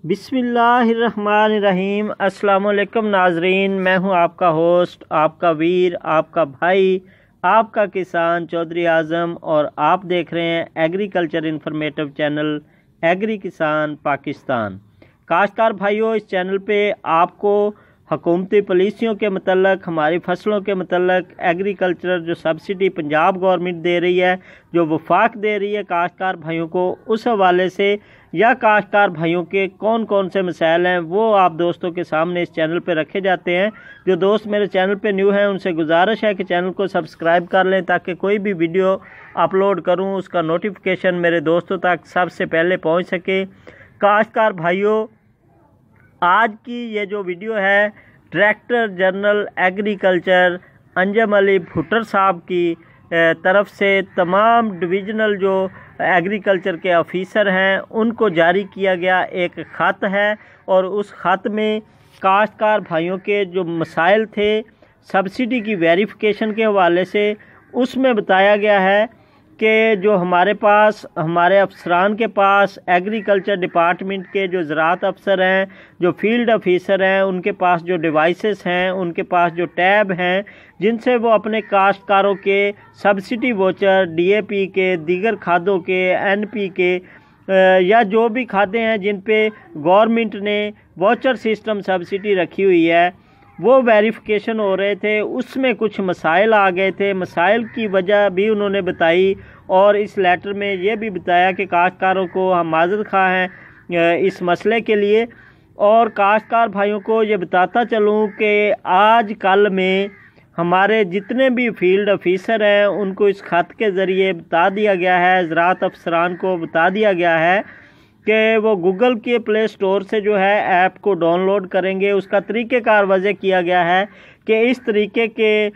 बिस्मिल्लाहिर्रहमानिर्रहीम। अस्सलाम वालेकुम नाजरीन, मैं हूं आपका होस्ट, आपका वीर, आपका भाई, आपका किसान चौधरी आज़म, और आप देख रहे हैं एग्रीकल्चर इन्फॉर्मेटिव चैनल एग्री किसान पाकिस्तान। काश्तकार भाइयों, इस चैनल पे आपको हुकूमती पॉलिसियों के मतलब, हमारी फसलों के मतलब, एग्रीकल्चर जो सब्सिडी पंजाब गवर्नमेंट दे रही है, जो वफाक दे रही है काश्तकार भाइयों को, उस हवाले से या काश्तकार भाइयों के कौन कौन से मसाइल हैं वो आप दोस्तों के सामने इस चैनल पे रखे जाते हैं। जो दोस्त मेरे चैनल पे न्यू हैं उनसे गुजारिश है कि चैनल को सब्सक्राइब कर लें, ताकि कोई भी वीडियो अपलोड करूं उसका नोटिफिकेशन मेरे दोस्तों तक सबसे पहले पहुंच सके। काश्तकार भाइयों, आज की ये जो वीडियो है director general agriculture Anjum Ali Bhuttar साहब की तरफ से तमाम डिविजनल जो एग्रीकल्चर के ऑफिसर हैं उनको जारी किया गया एक ख़त है, और उस ख़त में काश्तकार भाइयों के जो मसाइल थे सब्सिडी की वेरिफिकेशन के हवाले से, उसमें बताया गया है कि जो हमारे पास, हमारे अफसरान के पास, एग्रीकल्चर डिपार्टमेंट के जो ज़राअत अफसर हैं, जो फील्ड ऑफिसर हैं, उनके पास जो डिवाइसेस हैं, उनके पास जो टैब हैं, जिनसे वो अपने काश्तकारों के सब्सिडी वोचर, डीएपी के, दीगर खादों के, एनपी के या जो भी खाते हैं जिन पे गवर्नमेंट ने वोचर सिस्टम सब्सिडी रखी हुई है, वो वेरिफिकेशन हो रहे थे। उसमें कुछ मसाइल आ गए थे, मसाइल की वजह भी उन्होंने बताई, और इस लेटर में ये भी बताया कि काश्तकारों को हम माज़रत ख़्वाह हैं इस मसले के लिए। और काश्तकार भाइयों को ये बताता चलूँ कि आज कल में हमारे जितने भी फील्ड ऑफिसर हैं उनको इस ख़त के ज़रिए बता दिया गया है, ज़राअत अफसरान को बता दिया गया है कि वो गूगल के प्ले स्टोर से जो है ऐप को डाउनलोड करेंगे। उसका तरीक़ेकार वज़ह किया गया है कि इस तरीके के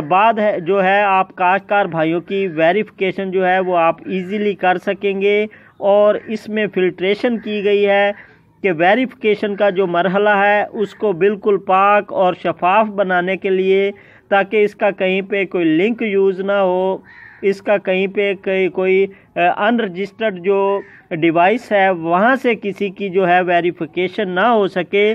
बाद है जो है आप काश्तकार भाइयों की वेरिफिकेशन जो है वो आप इजीली कर सकेंगे। और इसमें फ़िल्ट्रेशन की गई है कि वेरिफिकेशन का जो मरहला है उसको बिल्कुल पाक और शफाफ बनाने के लिए, ताकि इसका कहीं पे कोई लिंक यूज़ ना हो, इसका कहीं पे कोई अनरजिस्टर्ड जो डिवाइस है वहाँ से किसी की जो है वेरिफिकेशन ना हो सके।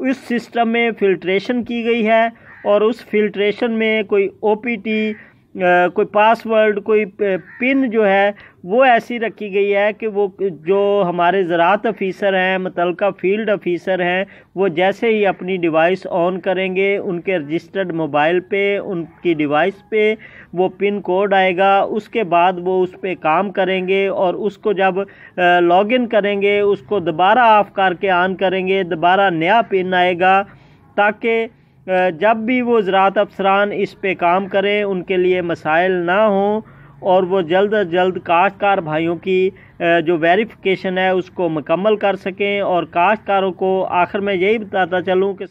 इस सिस्टम में फ़िल्ट्रेशन की गई है, और उस फ़िल्ट्रेशन में कोई ओपीटी, कोई पासवर्ड, कोई पिन जो है वो ऐसी रखी गई है कि वो जो हमारे ज़राअत ऑफिसर हैं, मुतल्लिका फील्ड ऑफिसर हैं, वो जैसे ही अपनी डिवाइस ऑन करेंगे उनके रजिस्टर्ड मोबाइल पे, उनकी डिवाइस पे वो पिन कोड आएगा। उसके बाद वो उस पर काम करेंगे, और उसको जब लॉगिन करेंगे उसको दोबारा ऑफ़ करके ऑन करेंगे, दोबारा नया पिन आएगा, ताकि जब भी वो ज़राअत अफसरान इस पे काम करें उनके लिए मसाइल ना हों, और वो जल्द अज जल्द काश्तकार भाइयों की जो वेरिफिकेशन है उसको मुकम्मल कर सकें। और काश्तकारों को आखिर में यही बताता चलूँ कि